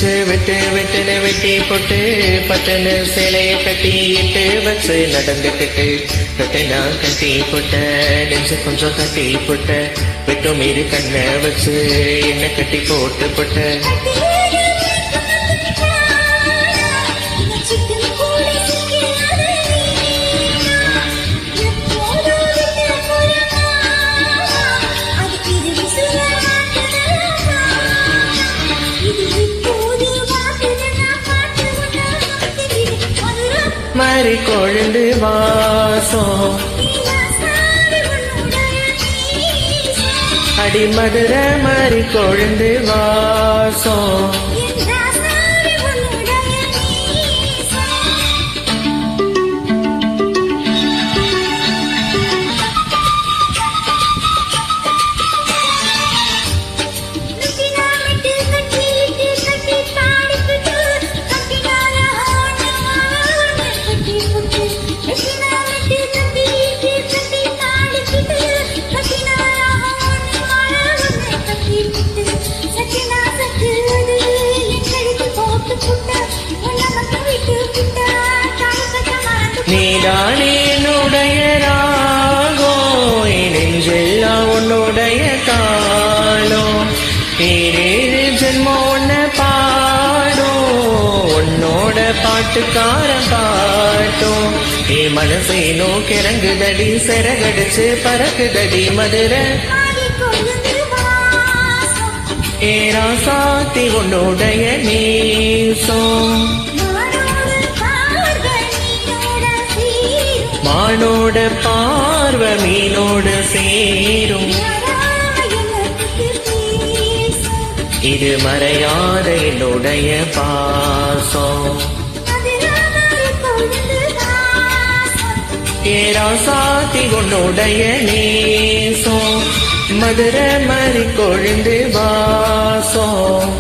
வச்சு விட்டு விட்டுன்னு வெட்டி போட்டு பட்டுன்னு சேலைய கட்டி இட்டு வச்சு நடந்துக்கிட்டு கட்டினா கட்டி போட்ட நெஞ்சு கொஞ்சம் கட்டி போட்ட வெட்டு மீறி கண்ண வச்சு என்ன கட்டி போட்டு போட்ட மாறி கொழுந்து வாசம் அடி மதுரை மாறி கொழுந்து வாசம் நீதானே என்னுடைய ராகம் நெஞ்செல்லாம் உன்னுடைய காலம் ஏழு ஜென்மம் ஒன்ன பாடும் உன்னோட பாட்டுக்கார பாட்டும் ஏ மனசை நோக்கிறங்குதடி சிறகடிச்சு பறக்குதடி மதுரை ஏ ராசாத்தி உன்னுடைய நேசம் மானோட பார்வ மீனோடு சேரும் இது மறையாத என்னுடைய பாசம் ஏராசாத்தி உன்னுடைய நேசம் மதுரை மறி கொழுந்து வாசம்